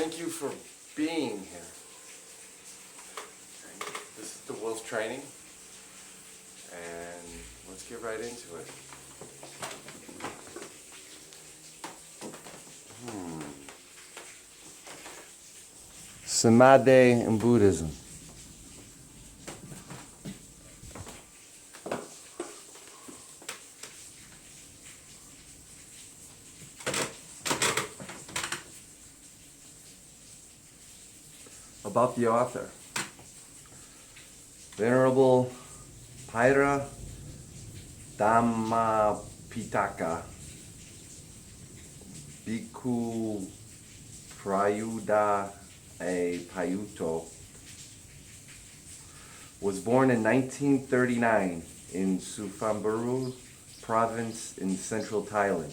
thank you for being here. This is the Wolfe training, and let's get right into it. Samadhi in Buddhism. About the author. Venerable Paira Dhammapitaka Bhikkhu Prayuddha Payutto was born in 1939 in Suphanburi province in central Thailand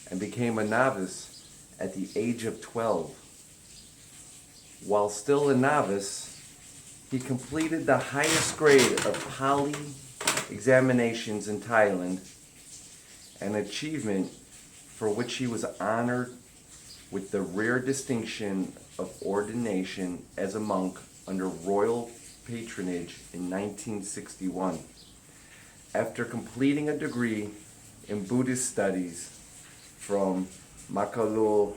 and became a novice at the age of 12. While still a novice, he completed the highest grade of Pali examinations in Thailand, an achievement for which he was honored with the rare distinction of ordination as a monk under royal patronage in 1961. After completing a degree in Buddhist studies from Makalur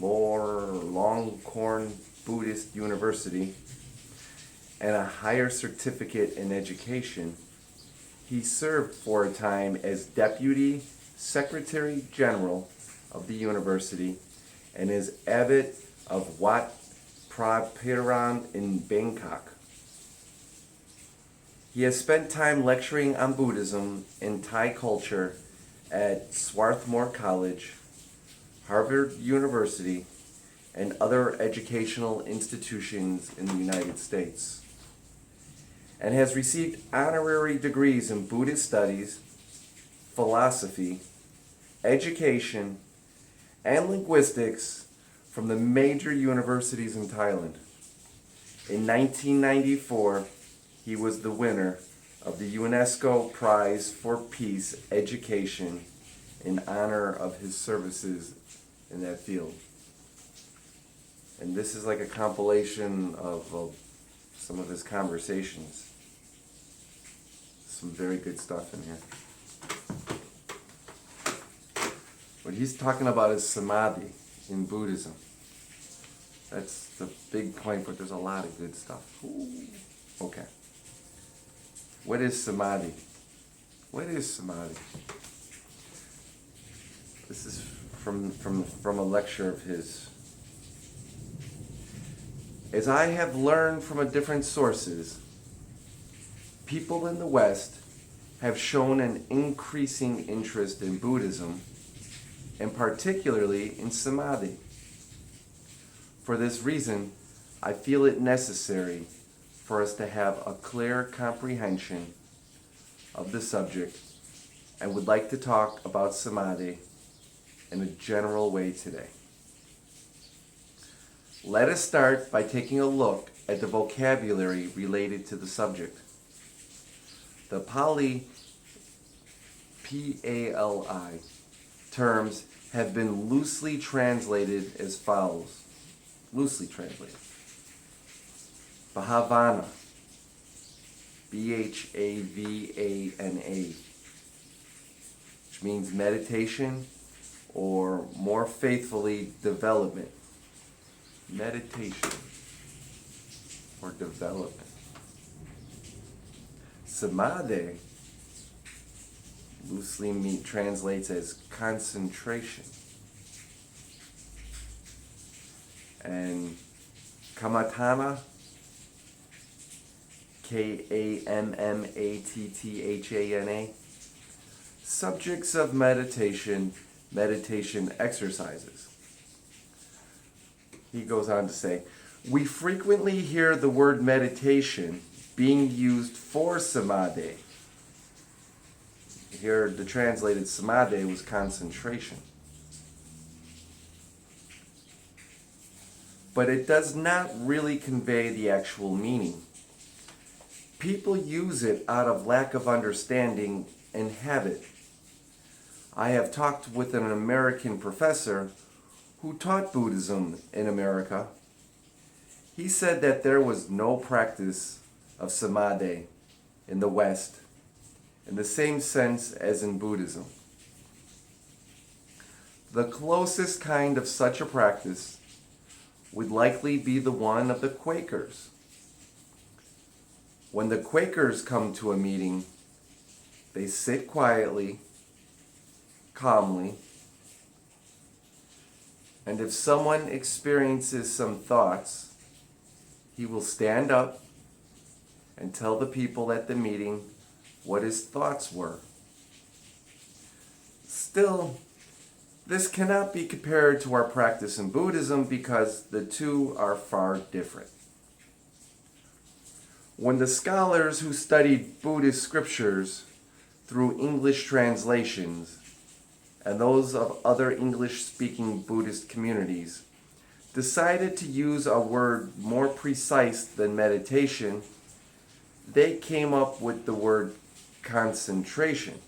Longkorn Buddhist University and a higher certificate in education, he served for a time as Deputy Secretary General of the university and as abbot of Wat Prapiran in Bangkok. He has spent time lecturing on Buddhism and Thai culture at Swarthmore College, Harvard University, and other educational institutions in the United States, and has received honorary degrees in Buddhist studies, philosophy, education, and linguistics from the major universities in Thailand. In 1994, he was the winner of the UNESCO Prize for Peace Education in honor of his services in that field. And this is like a compilation of some of his conversations. Some very good stuff in here. What he's talking about is samadhi in Buddhism. That's the big point, but there's a lot of good stuff. Ooh. Okay. What is samadhi? What is samadhi? This is from a lecture of his. As I have learned from different sources, people in the West have shown an increasing interest in Buddhism, and particularly in samadhi. For this reason, I feel it necessary for us to have a clear comprehension of the subject and would like to talk about samadhi in a general way today. Let us start by taking a look at the vocabulary related to the subject. The Pali, P-A-L-I, terms have been loosely translated as follows. Loosely translated. Bhavana, B-H-A-V-A-N-A, which means meditation, or more faithfully, development. Meditation or development. Samadhi loosely translates as concentration. And Kammatthana, K-A-M-M-A-T-T-H-A-N-A, subjects of meditation, meditation exercises. He goes on to say, we frequently hear the word meditation being used for samadhi. Here, the translated samadhi was concentration. But it does not really convey the actual meaning. People use it out of lack of understanding and habit. I have talked with an American professor who taught Buddhism in America, he said that there was no practice of samadhi in the West in the same sense as in Buddhism. The closest kind of such a practice would likely be the one of the Quakers. When the Quakers come to a meeting, they sit quietly, calmly, and if someone experiences some thoughts, he will stand up and tell the people at the meeting what his thoughts were. Still, this cannot be compared to our practice in Buddhism because the two are far different. When the scholars who studied Buddhist scriptures through English translations and those of other English-speaking Buddhist communities decided to use a word more precise than meditation, they came up with the word concentration.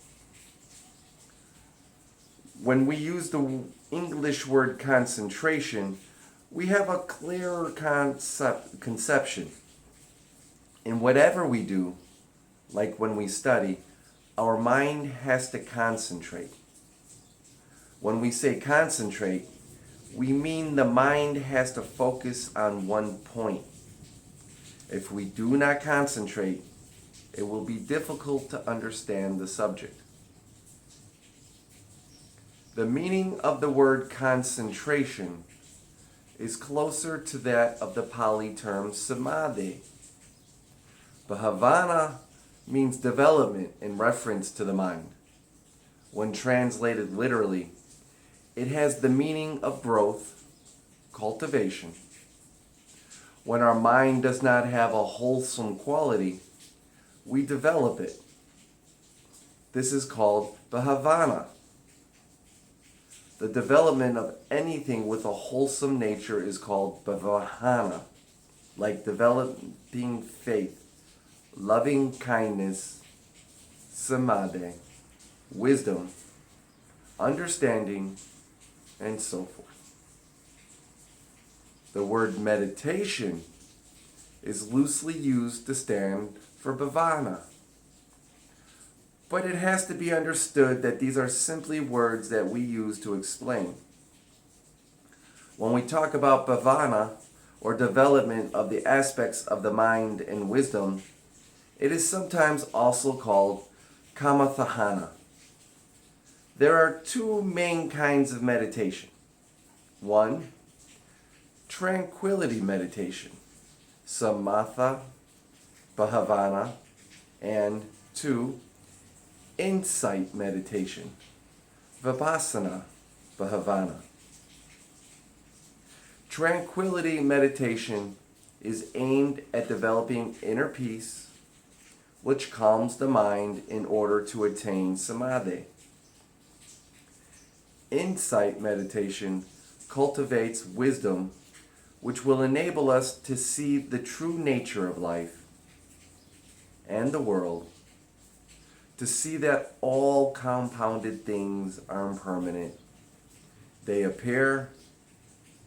When we use the English word concentration, we have a clearer conception. In whatever we do, like when we study, our mind has to concentrate. When we say concentrate, we mean the mind has to focus on one point. If we do not concentrate, it will be difficult to understand the subject. The meaning of the word concentration is closer to that of the Pali term samadhi. Bhavana means development in reference to the mind. When translated literally, it has the meaning of growth, cultivation. When our mind does not have a wholesome quality, we develop it. This is called bhavana. The development of anything with a wholesome nature is called bhavana, like developing faith, loving kindness, samadhi, wisdom, understanding, and so forth. The word meditation is loosely used to stand for bhavana, but it has to be understood that these are simply words that we use to explain. When we talk about bhavana, or development of the aspects of the mind and wisdom, it is sometimes also called kamathahana. There are two main kinds of meditation. One, tranquility meditation, samatha bhavana, and two, insight meditation, vipassana bhavana. Tranquility meditation is aimed at developing inner peace, which calms the mind in order to attain samadhi. Insight meditation cultivates wisdom, which will enable us to see the true nature of life and the world, to see that all compounded things are impermanent. They appear,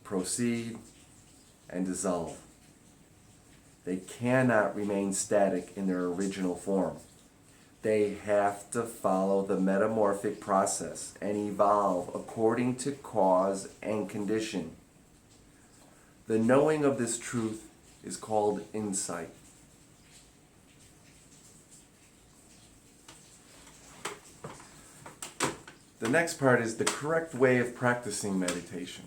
proceed, and dissolve. They cannot remain static in their original form. They have to follow the metamorphic process and evolve according to cause and condition. The knowing of this truth is called insight. The next part is the correct way of practicing meditation.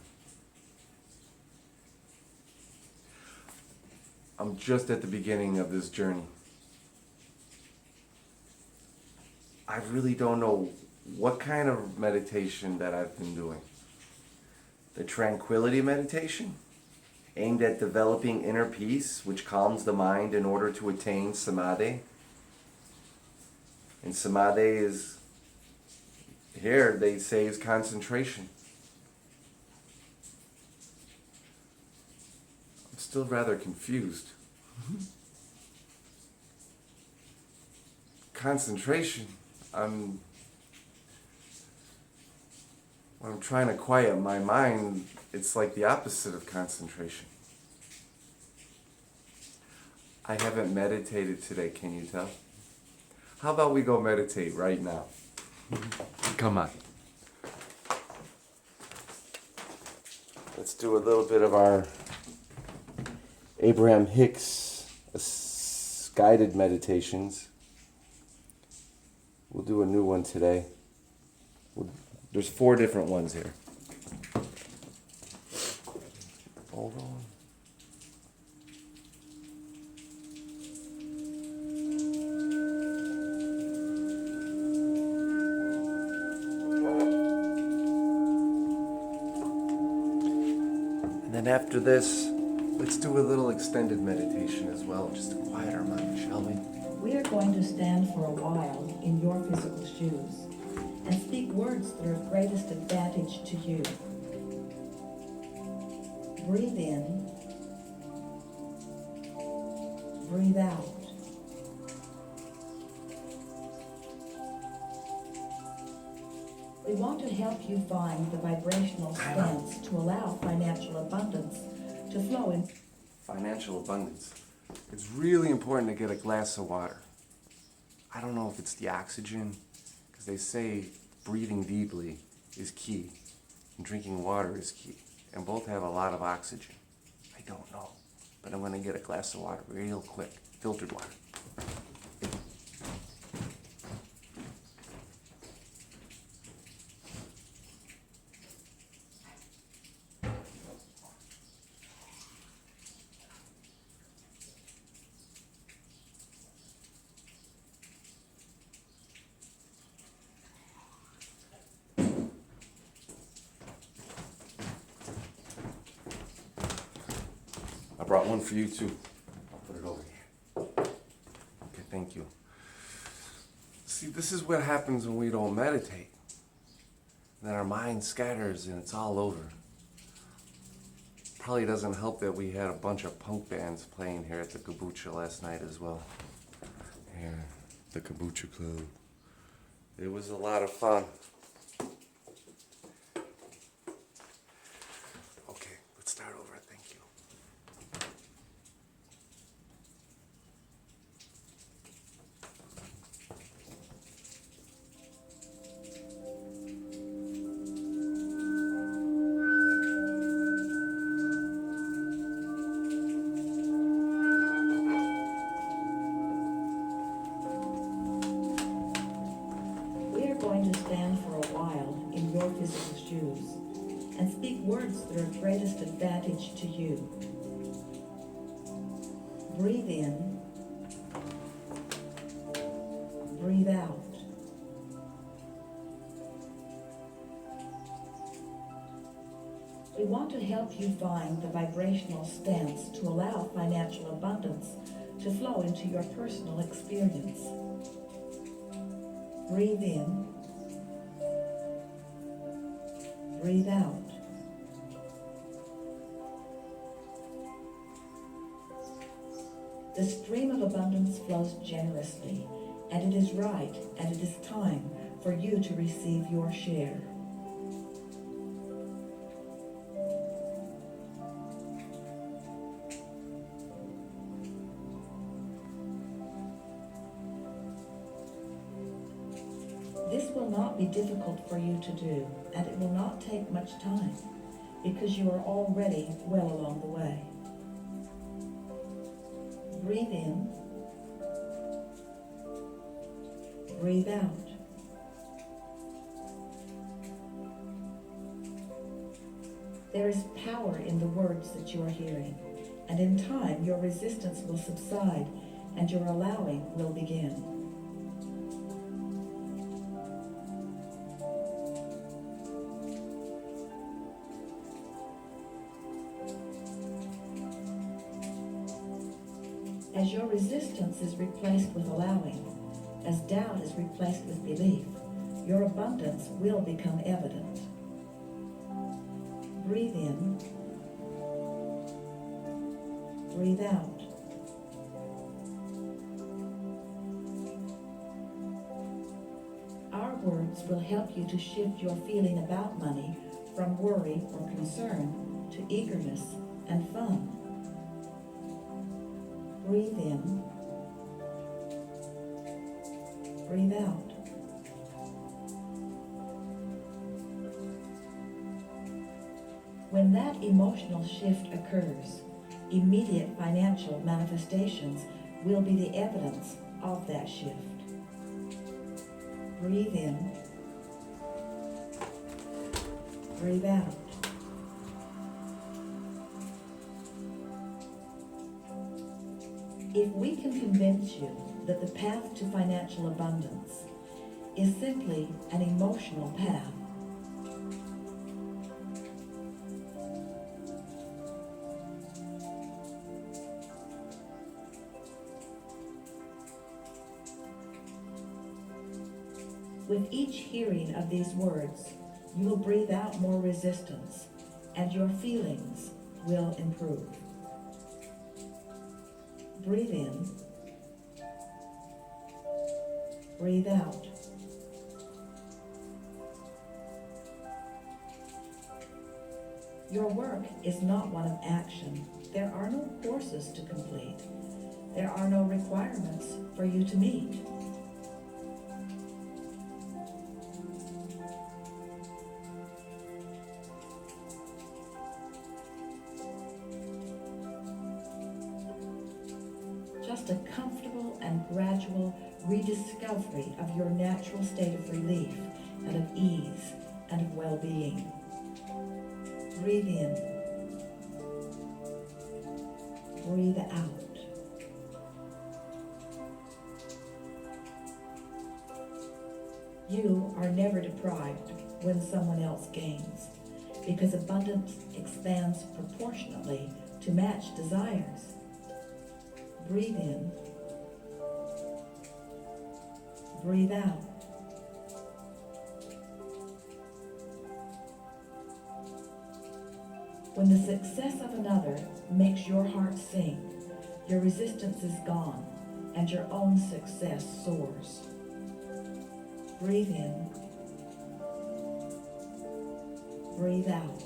I'm just at the beginning of this journey. I really don't know what kind of meditation that I've been doing. The tranquility meditation, aimed at developing inner peace, which calms the mind in order to attain samadhi. And samadhi is, here they say, is concentration. I'm still rather confused. Concentration. When I'm trying to quiet my mind, it's like the opposite of concentration. I haven't meditated today, can you tell? How about we go meditate right now? Come on. Let's do a little bit of our Abraham Hicks guided meditations. We'll do a new one today. There's 4 different ones here. Hold on. And then after this, let's do a little extended meditation as well, just to quiet our mind, shall we? We are going to stand for a while in your physical shoes and speak words that are of greatest advantage to you. Breathe in, breathe out. We want to help you find the vibrational stance to allow financial abundance to flow in. Financial abundance. It's really important to get a glass of water. I don't know if it's the oxygen, because they say breathing deeply is key, and drinking water is key, and both have a lot of oxygen. I don't know, but I'm going to get a glass of water real quick, filtered water. I brought one for you too. I'll put it over here. Okay, thank you. See, this is what happens when we don't meditate. Then our mind scatters and it's all over. Probably doesn't help that we had a bunch of punk bands playing here at the Kombucha last night as well. Here, the Kombucha Club. It was a lot of fun. Okay, let's start over. Thank you. Going to stand for a while in your physical shoes and speak words that are of greatest advantage to you. Breathe in, breathe out. We want to help you find the vibrational stance to allow financial abundance to flow into your personal experience. Breathe in, breathe out. The stream of abundance flows generously, and it is right and it is time for you to receive your share. This will not be difficult for you to do, and it will not take much time, because you are already well along the way. Breathe in, breathe out. There is power in the words that you are hearing, and in time your resistance will subside and your allowing will begin. As your resistance is replaced with allowing, as doubt is replaced with belief, your abundance will become evident. Breathe in, breathe out. Our words will help you to shift your feeling about money from worry or concern to eagerness and fun. Breathe in, breathe out. When that emotional shift occurs, immediate financial manifestations will be the evidence of that shift. Breathe in, breathe out. If we can convince you that the path to financial abundance is simply an emotional path, with each hearing of these words, you will breathe out more resistance and your feelings will improve. Breathe in, breathe out. Your work is not one of action. There are no courses to complete. There are no requirements for you to meet. Just a comfortable and gradual rediscovery of your natural state of relief and of ease and of well-being. Breathe in, breathe out. You are never deprived when someone else gains, because abundance expands proportionately to match desires. Breathe in, breathe out. When the success of another makes your heart sing, your resistance is gone and your own success soars. Breathe in, breathe out.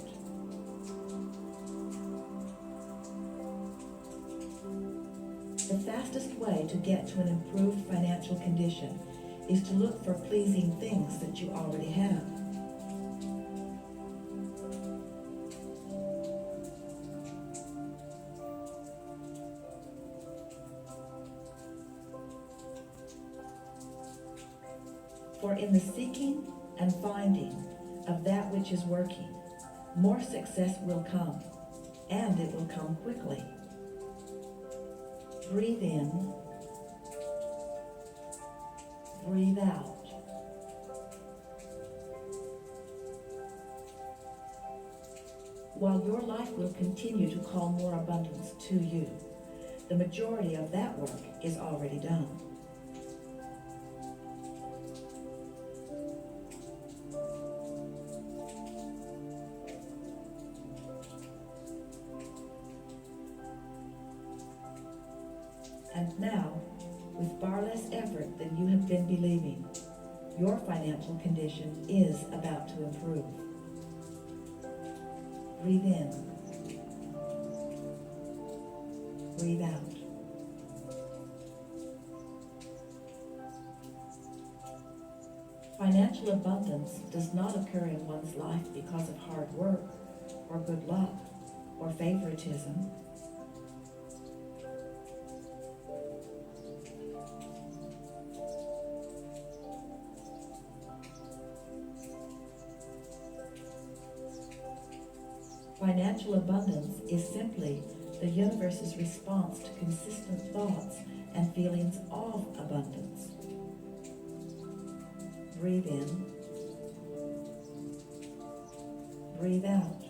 The fastest way to get to an improved financial condition is to look for pleasing things that you already have. For in the seeking and finding of that which is working, more success will come, and it will come quickly. Breathe in, breathe out. While your life will continue to call more abundance to you, the majority of that work is already done. And now, with far less effort than you have been believing, your financial condition is about to improve. Breathe in. Breathe out. Financial abundance does not occur in one's life because of hard work, or good luck, or favoritism. Financial abundance is simply the universe's response to consistent thoughts and feelings of abundance. Breathe in. Breathe out.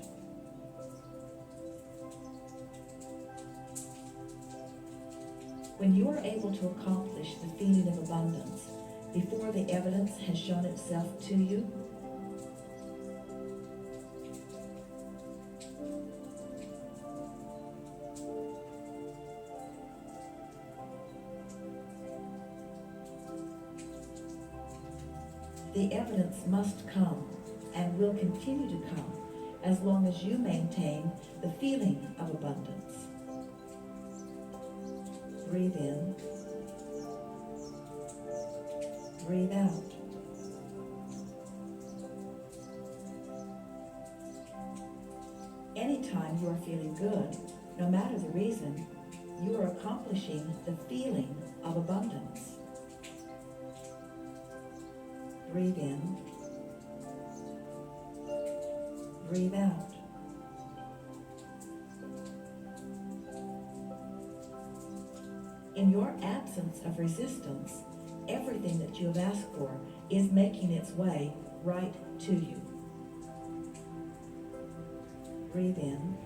When you are able to accomplish the feeling of abundance before the evidence has shown itself to you, The evidence must come and will continue to come as long as you maintain the feeling of abundance. Breathe in. Breathe out. Anytime you are feeling good, no matter the reason, you are accomplishing the feeling of abundance. Breathe in. Breathe out. In your absence of resistance, everything that you have asked for is making its way right to you. Breathe in.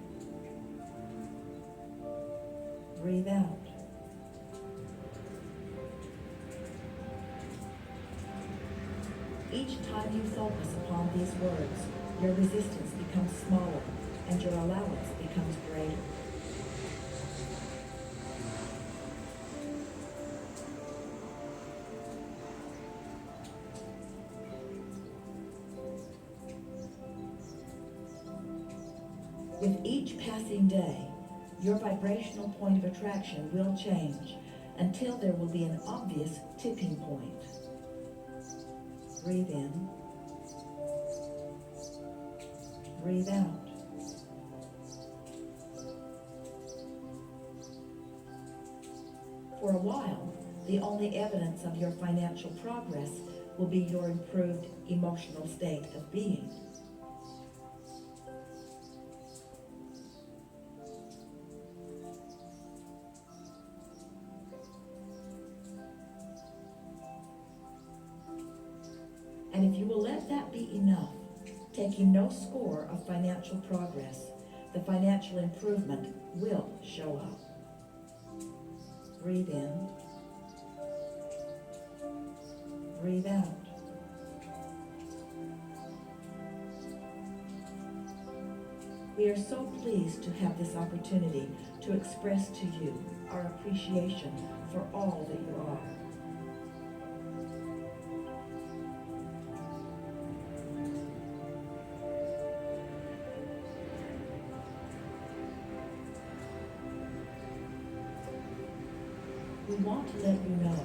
Breathe out. Each time you focus upon these words, your resistance becomes smaller and your allowance becomes greater. With each passing day, your vibrational point of attraction will change until there will be an obvious tipping point. Breathe in. Breathe out. For a while, the only evidence of your financial progress will be your improved emotional state of being. And if you will let that be enough, taking no score of financial progress, the financial improvement will show up. Breathe in. Breathe out. We are so pleased to have this opportunity to express to you our appreciation for all that you are. We want to let you know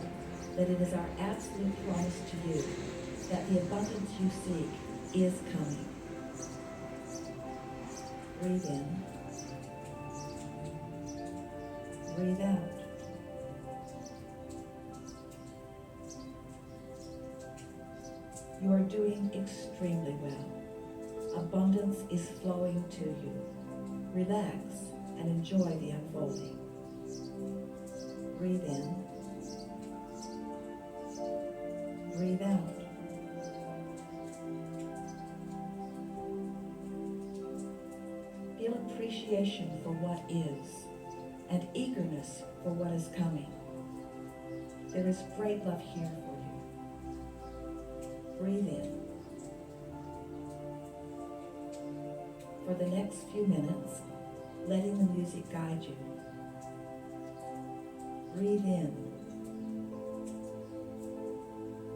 that it is our absolute promise to you that the abundance you seek is coming. Breathe in. Breathe out. You are doing extremely well. Abundance is flowing to you. Relax and enjoy the unfolding. Breathe in. Breathe out. Feel appreciation for what is and eagerness for what is coming. There is great love here for you. Breathe in. For the next few minutes, letting the music guide you. Breathe in.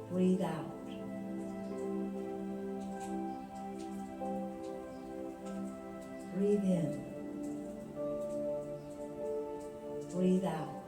Breathe out. Breathe in. Breathe out.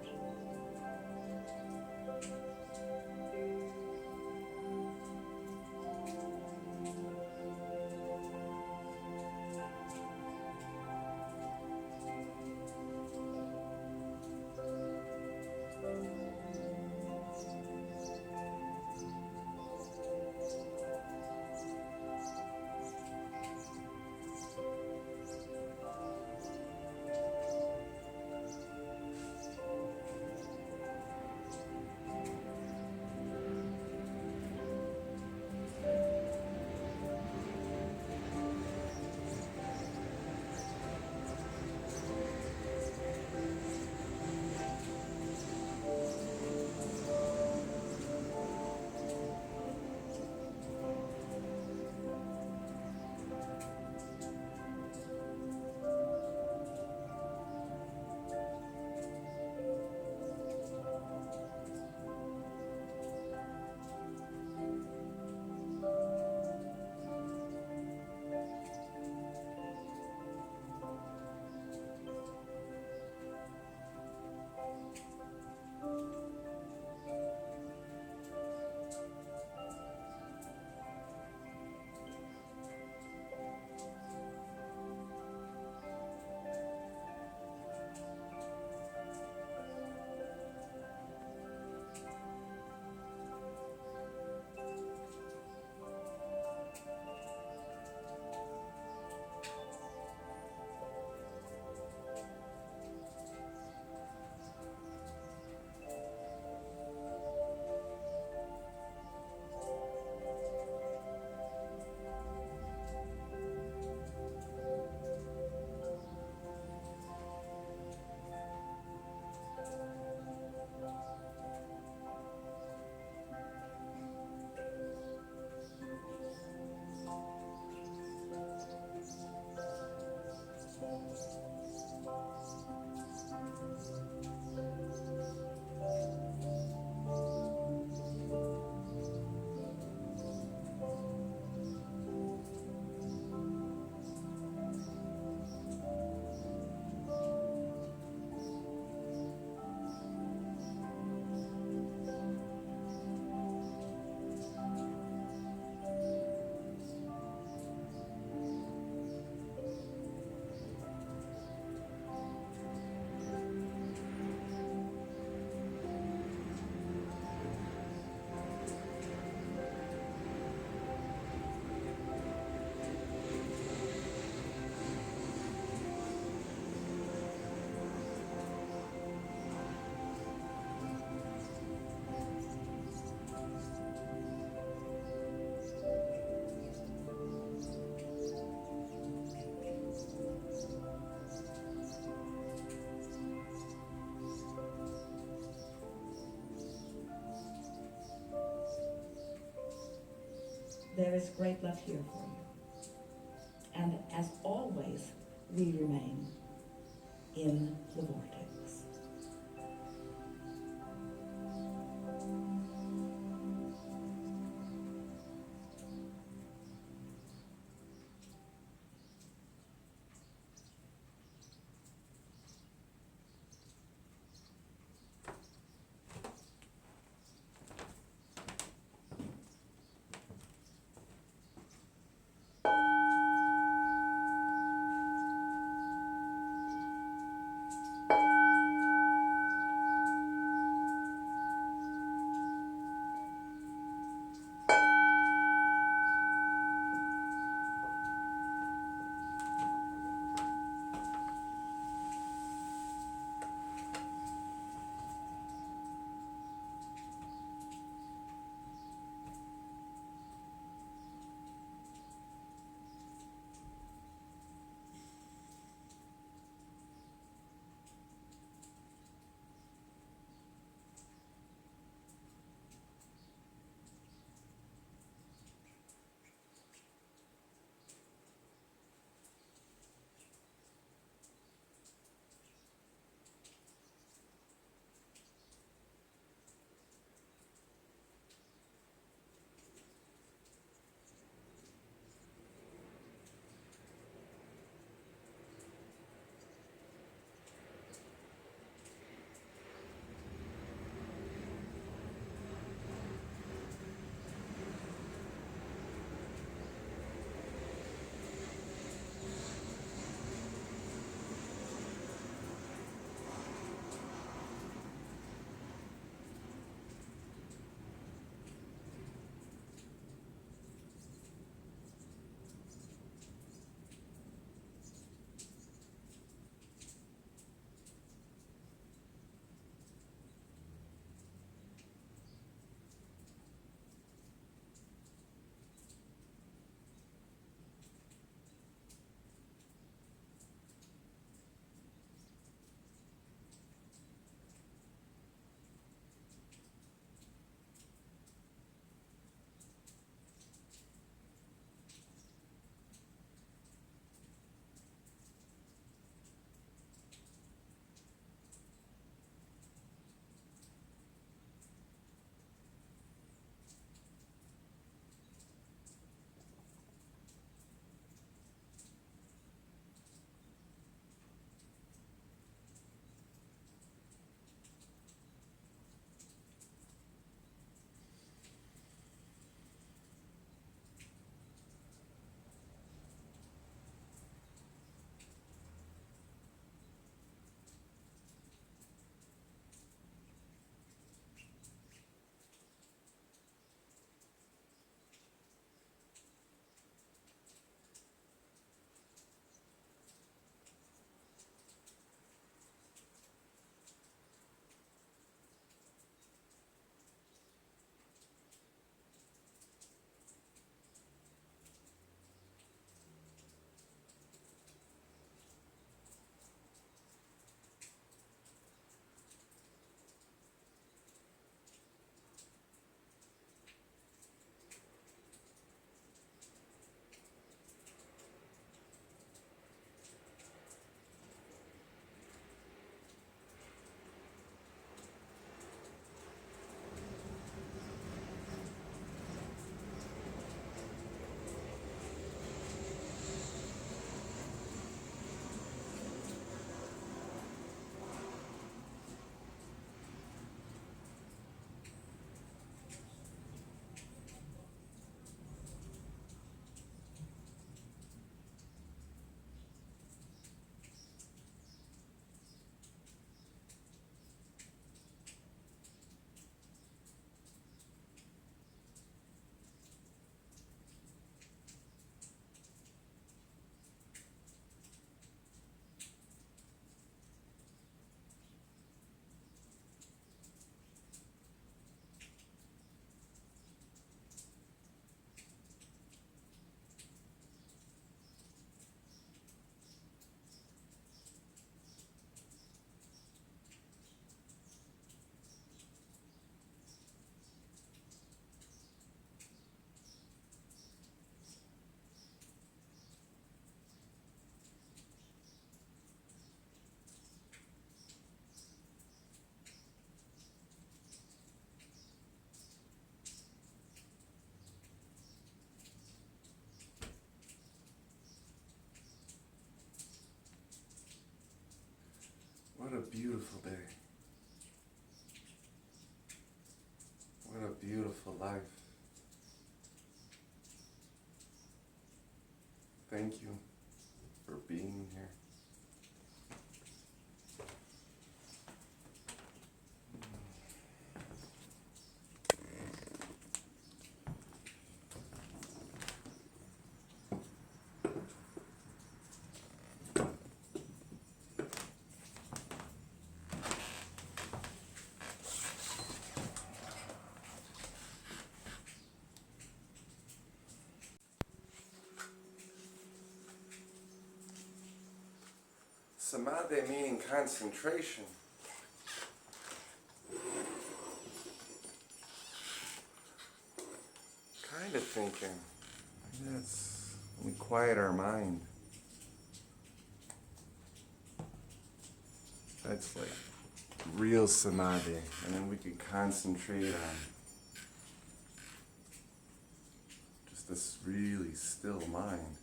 There is great love here for you. And as always, we remain in the vortex. a beautiful day. What a beautiful life. Thank you for being here. Samadhi meaning concentration. Kind of thinking. Yes, we quiet our mind. That's like real samadhi, and then we can concentrate on just this really still mind.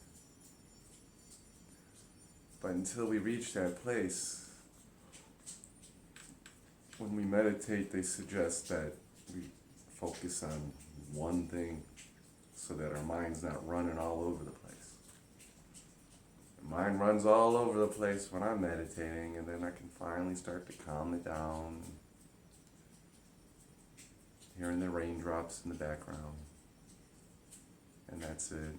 But until we reach that place, when we meditate, they suggest that we focus on one thing so that our mind's not running all over the place. The mind runs all over the place when I'm meditating, and then I can finally start to calm it down, hearing the raindrops in the background, and that's it.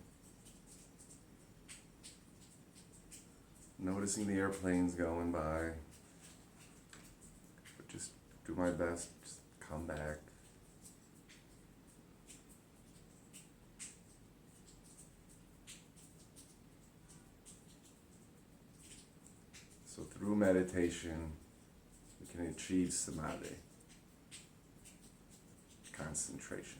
Noticing the airplanes going by, but just do my best, just come back. So through meditation, we can achieve samadhi, concentration.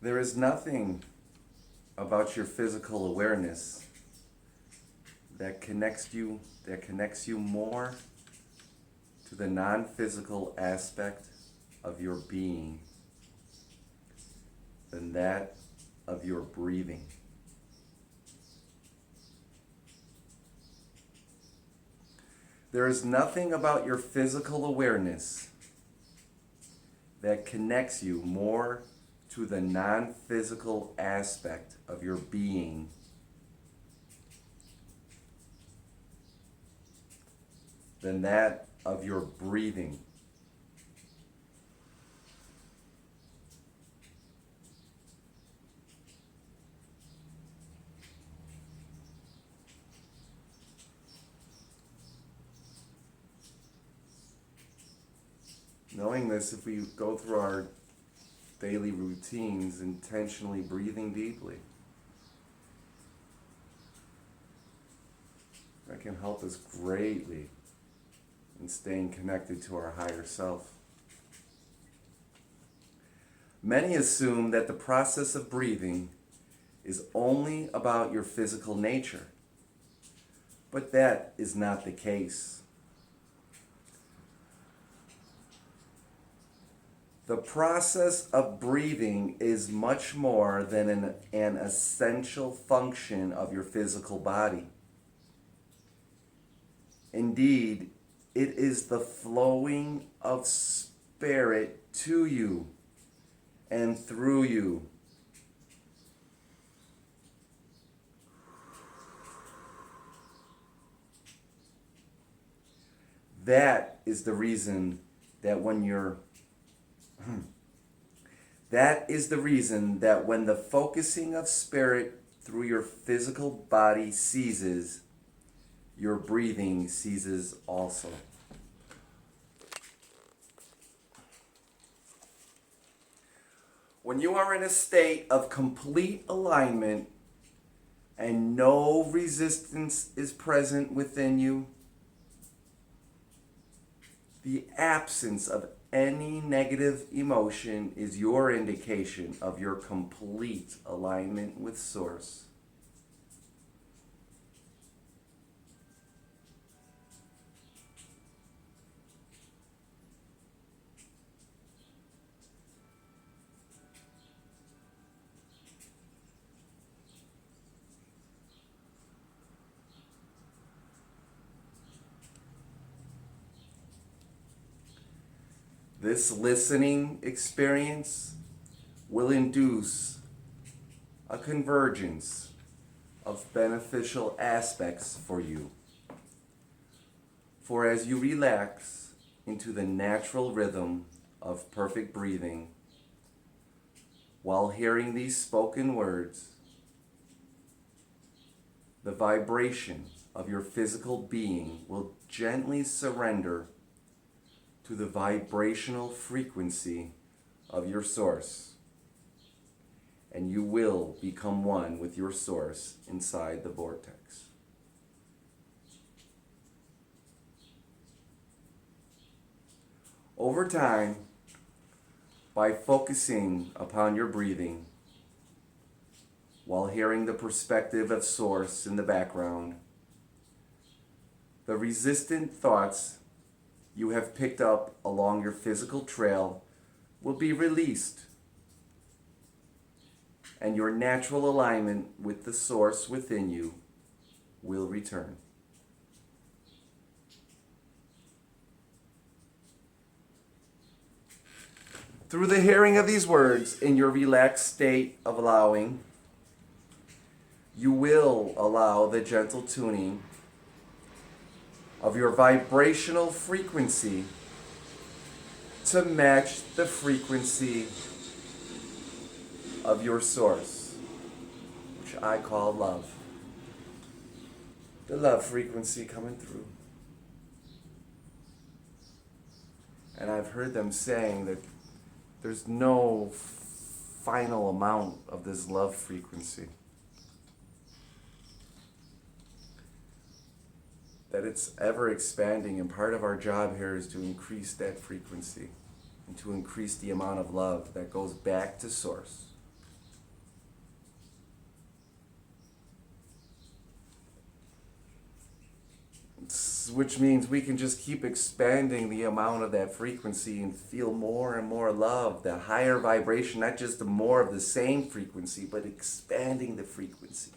There is nothing about your physical awareness that connects you more to the non-physical aspect of your being than that of your breathing. There is nothing about your physical awareness that connects you more to the non-physical aspect of your being than that of your breathing. Knowing this, if we go through our daily routines, intentionally breathing deeply, that can help us greatly in staying connected to our higher self. Many assume that the process of breathing is only about your physical nature, but that is not the case. The process of breathing is much more than an essential function of your physical body. Indeed, it is the flowing of spirit to you and through you. That is the reason that when the focusing of spirit through your physical body ceases, your breathing ceases also. When you are in a state of complete alignment and no resistance is present within you, The absence of any negative emotion is your indication of your complete alignment with Source. This listening experience will induce a convergence of beneficial aspects for you. For as you relax into the natural rhythm of perfect breathing, while hearing these spoken words, the vibration of your physical being will gently surrender to the vibrational frequency of your Source, and you will become one with your Source inside the vortex. Over time, by focusing upon your breathing, while hearing the perspective of Source in the background, the resistant thoughts you have picked up along your physical trail will be released, and your natural alignment with the Source within you will return. Through the hearing of these words in your relaxed state of allowing, you will allow the gentle tuning of your vibrational frequency to match the frequency of your Source, which I call love. The love frequency coming through. And I've heard them saying that there's no final amount of this love frequency. That it's ever expanding, and part of our job here is to increase that frequency and to increase the amount of love that goes back to Source. Which means we can just keep expanding the amount of that frequency and feel more and more love, the higher vibration, not just the more of the same frequency, but expanding the frequency.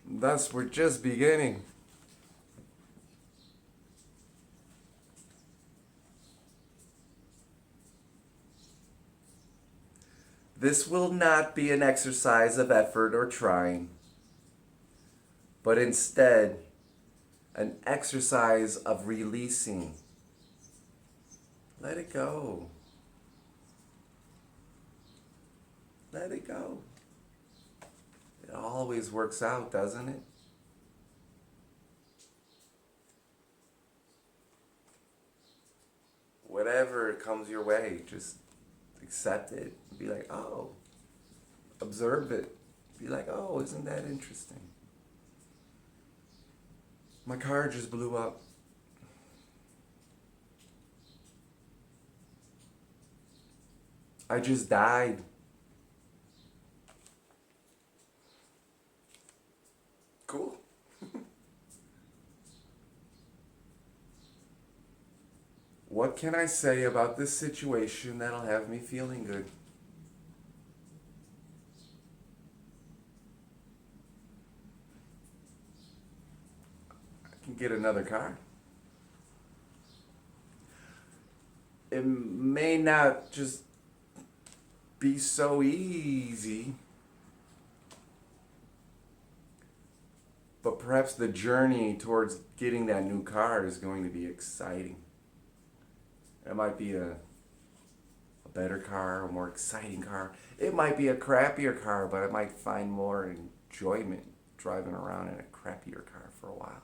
Thus, we're just beginning. This will not be an exercise of effort or trying, but instead an exercise of releasing. Let it go. Let it go. It always works out, doesn't it? Whatever comes your way, just accept it. Be like, oh, observe it. Be like, oh, isn't that interesting? My car just blew up. I just died. Cool. What can I say about this situation that'll have me feeling good? I can get another car. It may not just be so easy, but perhaps the journey towards getting that new car is going to be exciting. It might be a better car, a more exciting car. It might be a crappier car, but I might find more enjoyment driving around in a crappier car for a while.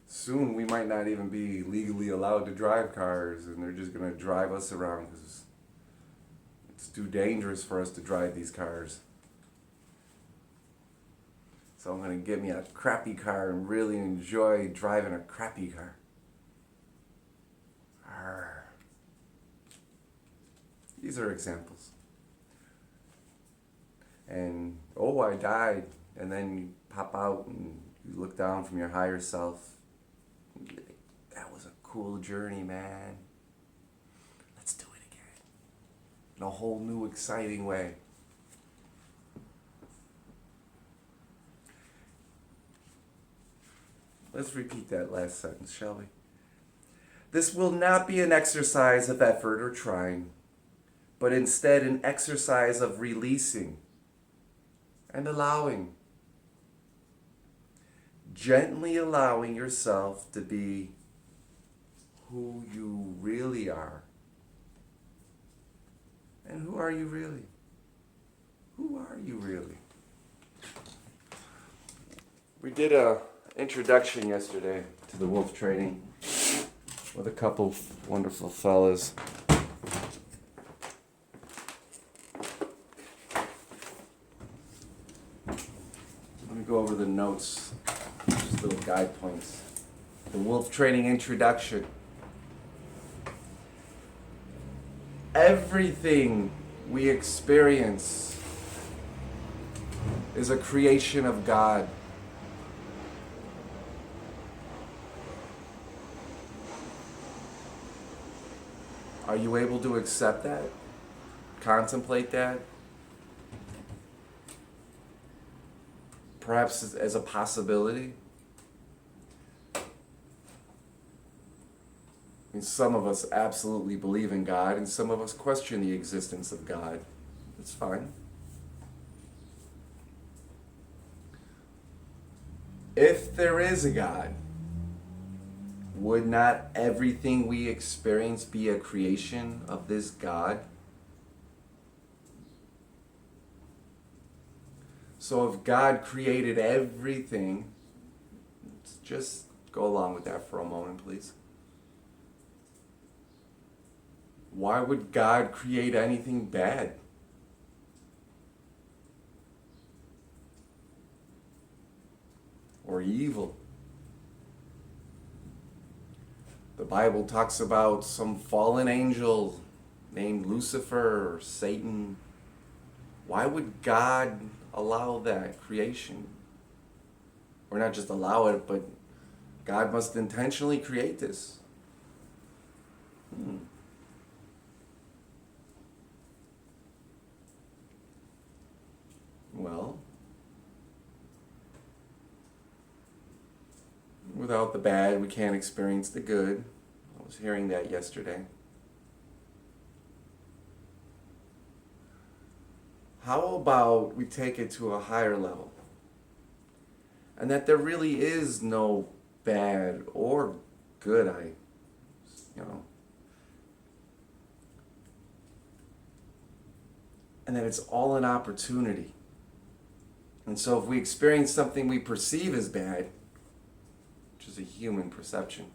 Soon we might not even be legally allowed to drive cars, and they're just going to drive us around because It's too dangerous for us to drive these cars. So I'm going to get me a crappy car and really enjoy driving a crappy car. Arr. These are examples. And, oh, I died. And then you pop out and you look down from your higher self. And you're like, that was a cool journey, man. Let's do it again. In a whole new, exciting way. Let's repeat that last sentence, shall we? This will not be an exercise of effort or trying, but instead an exercise of releasing and allowing. Gently allowing yourself to be who you really are. And who are you really? Who are you really? We did a introduction yesterday to the Wolfe training with a couple wonderful fellas. Let me go over the notes, just little guide points. The Wolfe training introduction. Everything we experience is a creation of God. Are you able to accept that? Contemplate that? Perhaps as a possibility? I mean, some of us absolutely believe in God, and some of us question the existence of God. That's fine. If there is a God, would not everything we experience be a creation of this God? So if God created everything, let's just go along with that for a moment, please. Why would God create anything bad? Or evil? The Bible talks about some fallen angel named Lucifer or Satan. Why would God allow that creation? Or not just allow it, but God must intentionally create this. Well, without the bad, we can't experience the good. I was hearing that yesterday. How about we take it to a higher level? And that there really is no bad or good, and that it's all an opportunity. And so if we experience something we perceive as bad, which is a human perception,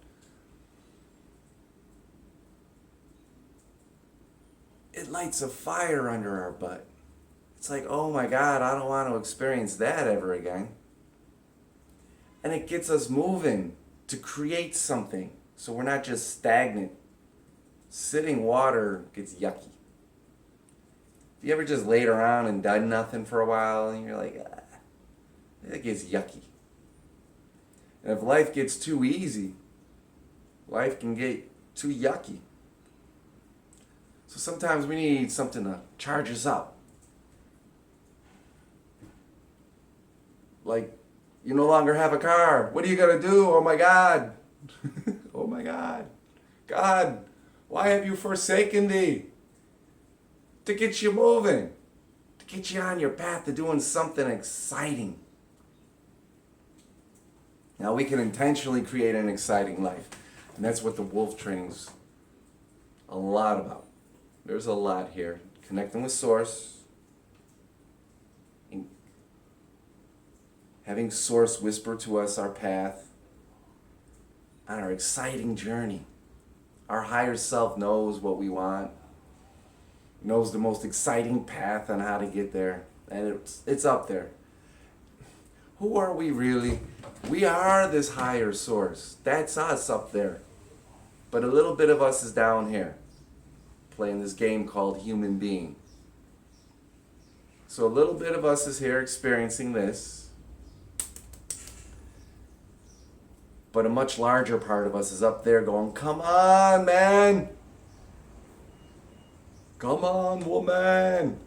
it lights a fire under our butt. It's like, oh my God, I don't want to experience that ever again. And it gets us moving to create something, so we're not just stagnant. Sitting water gets yucky. If you ever just laid around and done nothing for a while, and you're like, it gets yucky. And if life gets too easy, life can get too yucky. So sometimes we need something to charge us up. Like, you no longer have a car. What are you going to do? Oh my God. Oh my God. God, why have you forsaken thee? To get you moving. To get you on your path to doing something exciting. Now we can intentionally create an exciting life. And that's what the Wolfe training's a lot about. There's a lot here. Connecting with Source. Having Source whisper to us our path on our exciting journey. Our higher self knows what we want. knows the most exciting path on how to get there, and it's up there. Who are we really? We are this higher source. That's us up there. But a little bit of us is down here, playing this game called human being. So a little bit of us is here experiencing this, but a much larger part of us is up there going, come on, man! Come on, woman!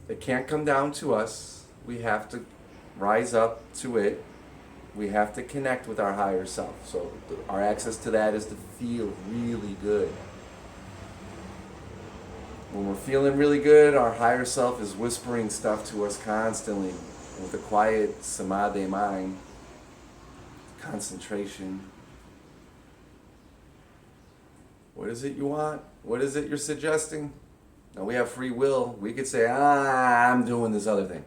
It can't come down to us. We have to rise up to it. We have to connect with our higher self. So our access to that is to feel really good. When we're feeling really good, our higher self is whispering stuff to us constantly with a quiet samadhi mind, concentration. What is it you want? What is it you're suggesting? Now we have free will. We could say, I'm doing this other thing.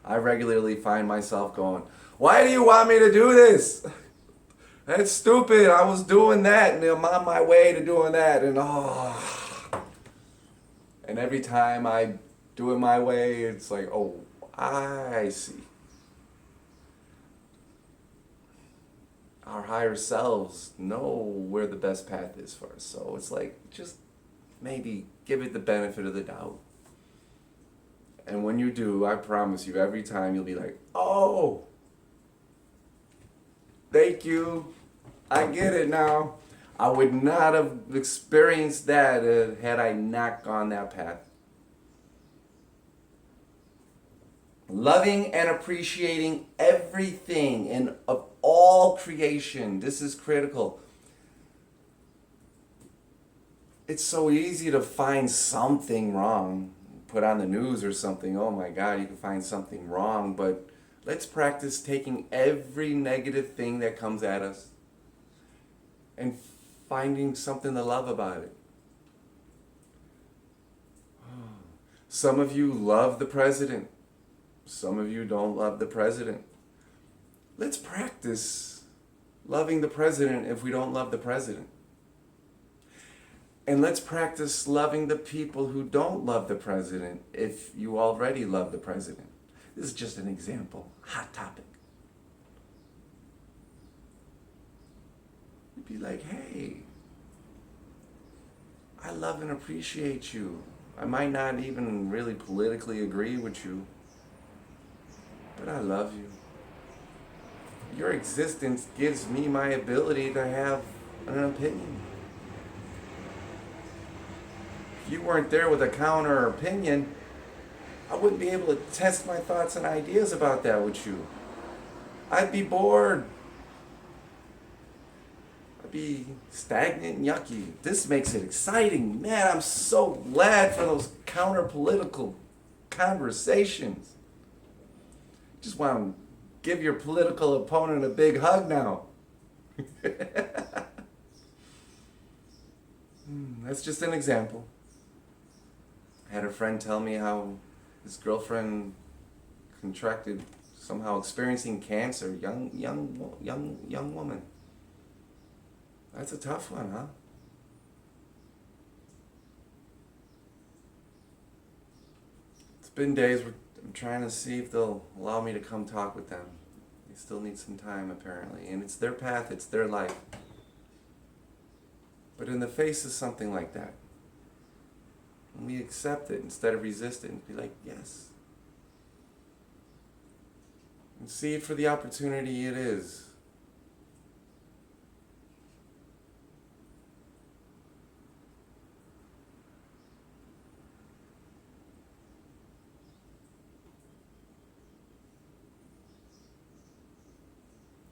I regularly find myself going, why do you want me to do this? That's stupid. I was doing that and I'm on my way to doing that. And every time I do it my way, it's like, oh, I see. Our higher selves know where the best path is for us. So it's like, just maybe give it the benefit of the doubt. And when you do, I promise you, every time you'll be like, oh, thank you. I get it now. I would not have experienced that had I not gone that path. Loving and appreciating everything and of all creation. This is critical. It's so easy to find something wrong. Put on the news or something. Oh my God, you can find something wrong. But let's practice taking every negative thing that comes at us and finding something to love about it. Some of you love the president. Some of you don't love the president. Let's practice loving the president if we don't love the president. And let's practice loving the people who don't love the president if you already love the president. This is just an example. Hot topic. You'd be like, hey, I love and appreciate you. I might not even really politically agree with you, but I love you. Your existence gives me my ability to have an opinion. If you weren't there with a counter opinion, I wouldn't be able to test my thoughts and ideas about that with you. I'd be bored. I'd be stagnant and yucky. This makes it exciting. Man, I'm so glad for those counter-political conversations. Just want to give your political opponent a big hug now. That's just an example. I had a friend tell me how his girlfriend contracted, somehow experiencing cancer, young woman. That's a tough one, huh? It's been days where I'm trying to see if they'll allow me to come talk with them. They still need some time, apparently. And it's their path, it's their life. But in the face of something like that, when we accept it instead of resist it and be like, yes. And see it for the opportunity it is.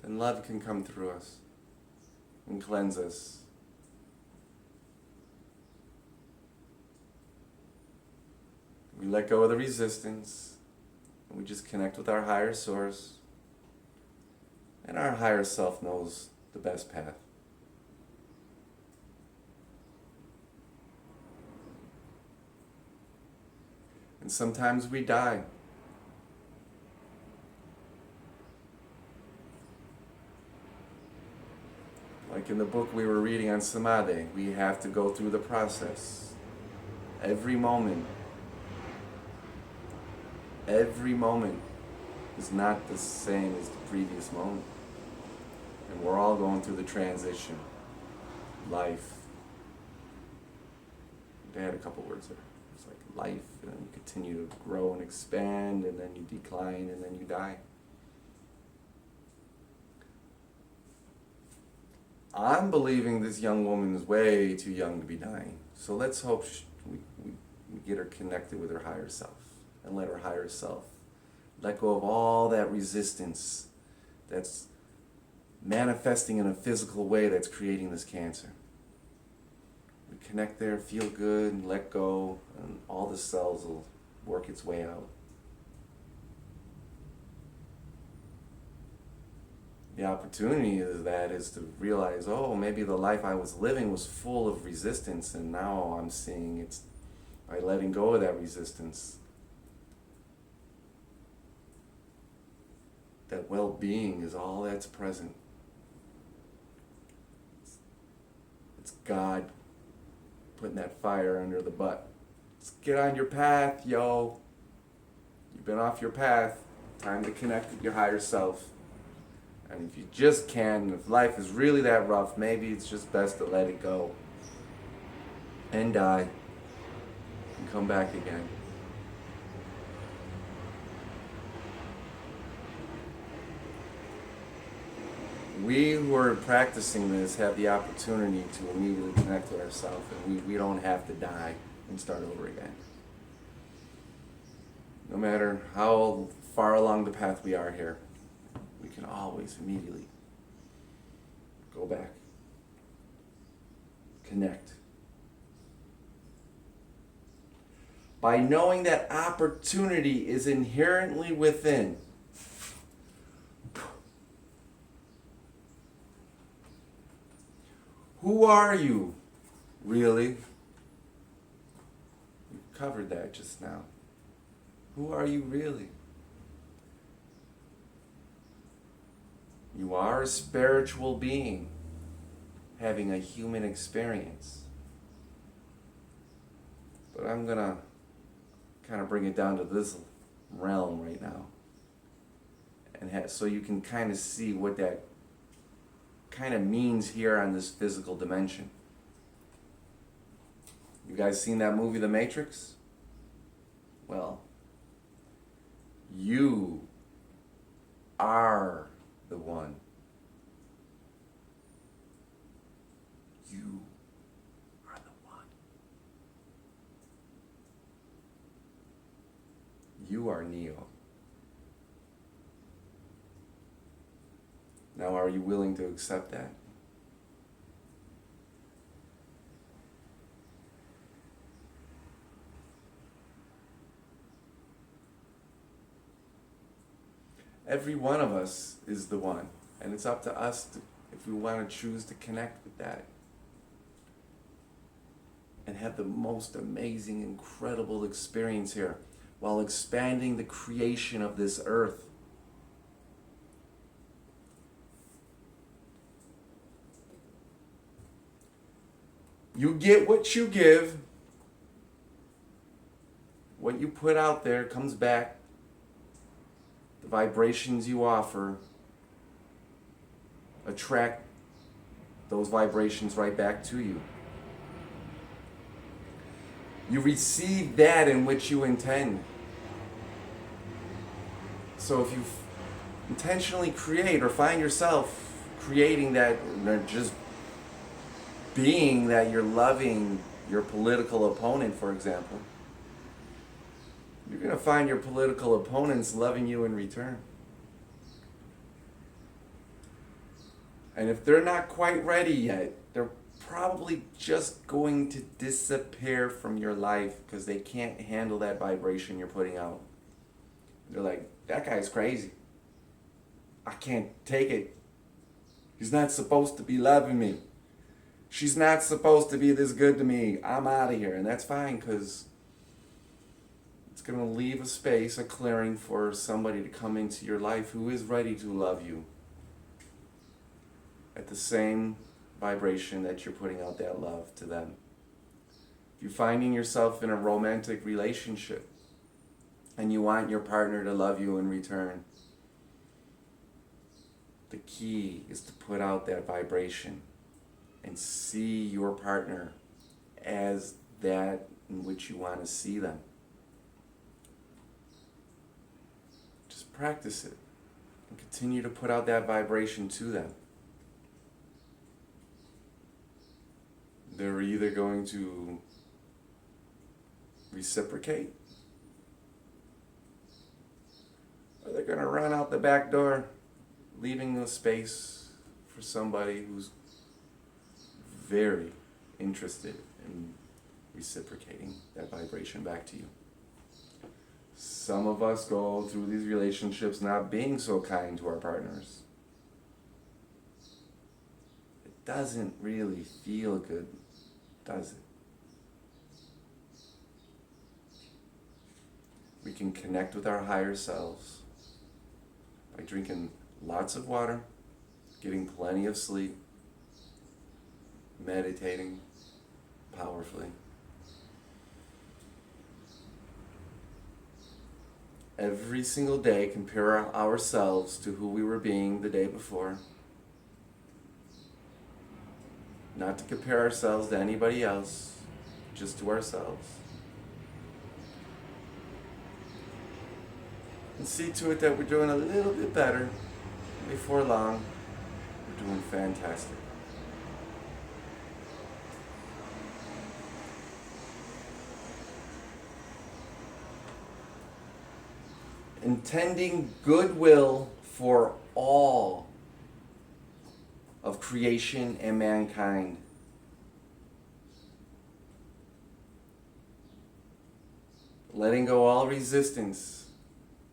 Then love can come through us and cleanse us. We let go of the resistance, and we just connect with our higher source, and our higher self knows the best path. And sometimes we die. Like Like in the book we were reading on Samadhi, we have to go through the process. Every moment is not the same as the previous moment. And we're all going through the transition. Life. They had a couple words there. It's like life, and then you continue to grow and expand, and then you decline, and then you die. I'm believing this young woman is way too young to be dying. So let's hope we get her connected with her higher self, and let her higher self let go of all that resistance that's manifesting in a physical way that's creating this cancer. We connect there, feel good, and let go, and all the cells will work its way out. The opportunity is to realize, oh, maybe the life I was living was full of resistance, and now I'm seeing it's by letting go of that resistance, that well-being is all that's present. It's God putting that fire under the butt. Let's get on your path, yo. You've been off your path. Time to connect with your higher self. And if you just can, if life is really that rough, maybe it's just best to let it go and die and come back again. We who are practicing this have the opportunity to immediately connect with ourselves, and we don't have to die and start over again. No matter how far along the path we are here, we can always immediately go back, connect. By knowing that opportunity is inherently within, who are you, really? We covered that just now. Who are you really? You are a spiritual being having a human experience. But I'm going to kind of bring it down to this realm right now. And so you can kind of see what that kind of means here on this physical dimension. You guys seen that movie, The Matrix? Well, you are the one. You are the one. You are Neo. Now, are you willing to accept that? Every one of us is the one, and it's up to us if we want to choose to connect with that and have the most amazing, incredible experience here while expanding the creation of this earth. You get what you give. What you put out there comes back. The vibrations you offer attract those vibrations right back to you. You receive that in which you intend. So if you intentionally create or find yourself creating that, or just being that you're loving your political opponent, for example, you're going to find your political opponents loving you in return. And if they're not quite ready yet, they're probably just going to disappear from your life because they can't handle that vibration you're putting out. They're like, that guy's crazy. I can't take it. He's not supposed to be loving me. She's not supposed to be this good to me. I'm out of here. And that's fine, because it's going to leave a space, a clearing for somebody to come into your life who is ready to love you at the same vibration that you're putting out that love to them. If you're finding yourself in a romantic relationship and you want your partner to love you in return, the key is to put out that vibration and see your partner as that in which you want to see them. Just practice it and continue to put out that vibration to them. They're either going to reciprocate or they're going to run out the back door, leaving a space for somebody who's very interested in reciprocating that vibration back to you. Some of us go through these relationships not being so kind to our partners. It doesn't really feel good, does it? We can connect with our higher selves by drinking lots of water, getting plenty of sleep, meditating powerfully. Every single day, compare ourselves to who we were being the day before. Not to compare ourselves to anybody else, just to ourselves. And see to it that we're doing a little bit better. Before long, we're doing fantastic. Intending goodwill for all of creation and mankind. Letting go all resistance.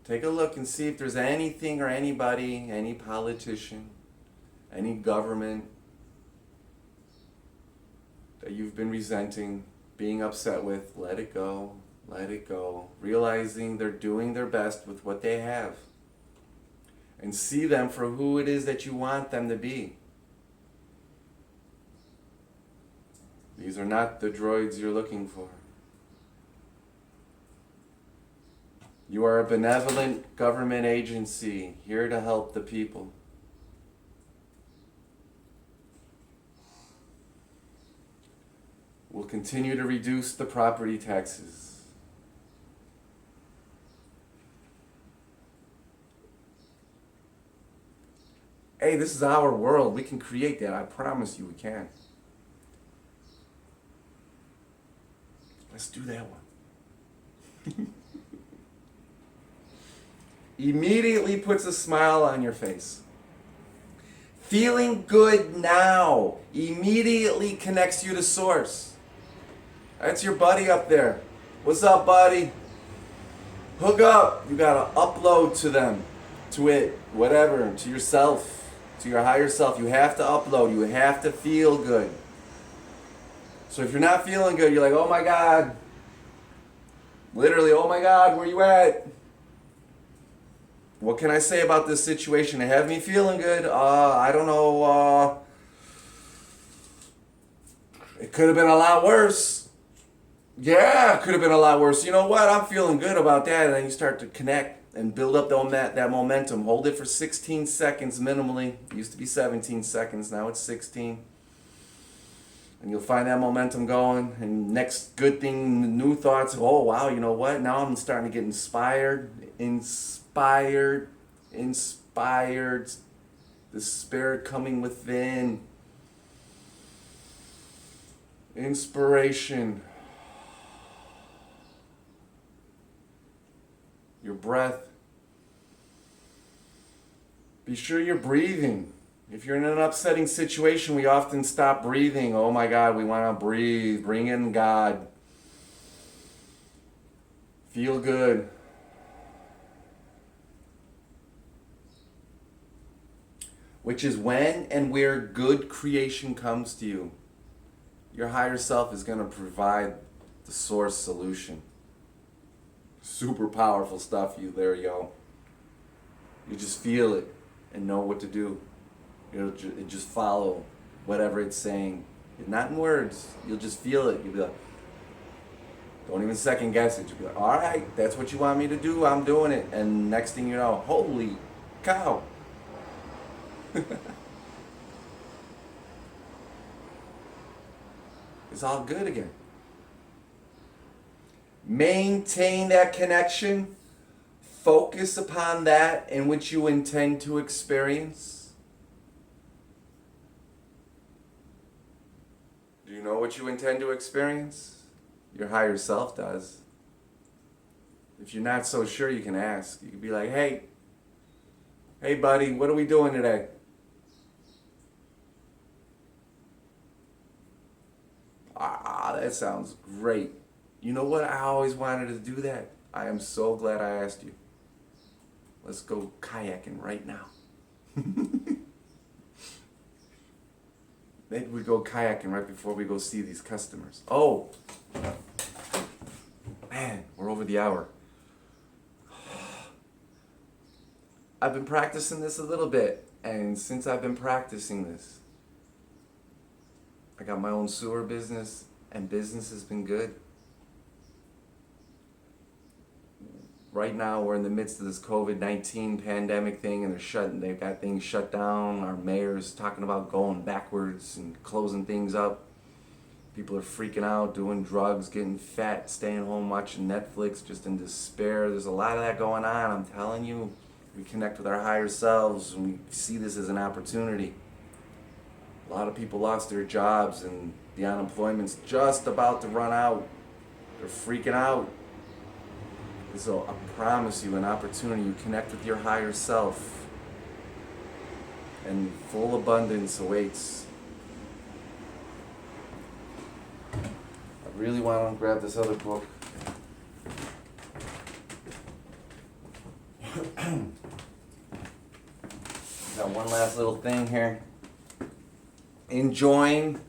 Take a look and see if there's anything or anybody, any politician, any government that you've been resenting, being upset with. Let it go. Let it go. Realizing they're doing their best with what they have. And see them for who it is that you want them to be. These are not the droids you're looking for. You are a benevolent government agency here to help the people. We'll continue to reduce the property taxes. Hey, this is our world. We can create that. I promise you we can. Let's do that one. Immediately puts a smile on your face. Feeling good now immediately connects you to Source. That's your buddy up there. What's up, buddy? Hook up. You gotta upload to them, to it, whatever, to yourself. To your higher self. You have to upload. You have to feel good. So if you're not feeling good, you're like, oh my God. Literally, oh my God, where you at? What can I say about this situation to have me feeling good? I don't know. It could have been a lot worse. Yeah, it could have been a lot worse. You know what? I'm feeling good about that. And then you start to connect and build up that momentum. Hold it for 16 seconds minimally. It used to be 17 seconds. Now it's 16. And you'll find that momentum going. And next good thing, new thoughts. Oh, wow, you know what? Now I'm starting to get inspired. Inspired. The spirit coming within. Inspiration. Your breath. Be sure you're breathing. If you're in an upsetting situation, we often stop breathing. Oh my God, we want to breathe. Bring in God. Feel good. Which is when and where good creation comes to you. Your higher self is going to provide the source solution. Super powerful stuff, yo. You just feel it and know what to do. It just follow whatever it's saying. Not in words. You'll just feel it. You'll be like, don't even second guess it. You'll be like, all right, that's what you want me to do. I'm doing it. And next thing you know, holy cow. It's all good again. Maintain that connection. Focus upon that in which you intend to experience. Do you know what you intend to experience? Your higher self does. If you're not so sure, you can ask. You can be like, hey buddy, what are we doing today? Ah, that sounds great. You know what? I always wanted to do that. I am so glad I asked you. Let's go kayaking right now. Maybe we go kayaking right before we go see these customers. Oh, man, we're over the hour. I've been practicing this a little bit, and since I've been practicing this, I got my own sewer business, and business has been good. Right now, we're in the midst of this COVID-19 pandemic thing, and they've got things shut down. Our mayor's talking about going backwards and closing things up. People are freaking out, doing drugs, getting fat, staying home watching Netflix, just in despair. There's a lot of that going on. I'm telling you, we connect with our higher selves, and we see this as an opportunity. A lot of people lost their jobs, and the unemployment's just about to run out. They're freaking out. So I promise you an opportunity. You connect with your higher self, and full abundance awaits. I really want to grab this other book. Got one last little thing here. Enjoying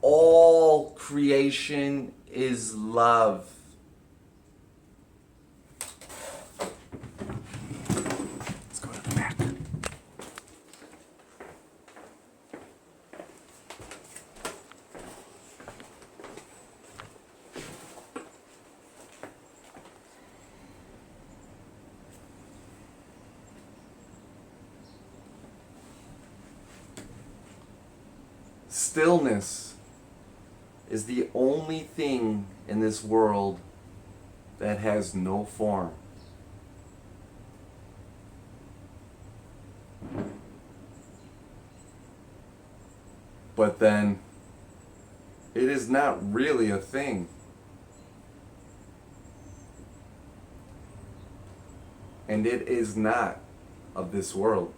all creation is love. Let's go to the back. Stillness is the only thing in this world that has no form. But then, it is not really a thing. And it is not of this world.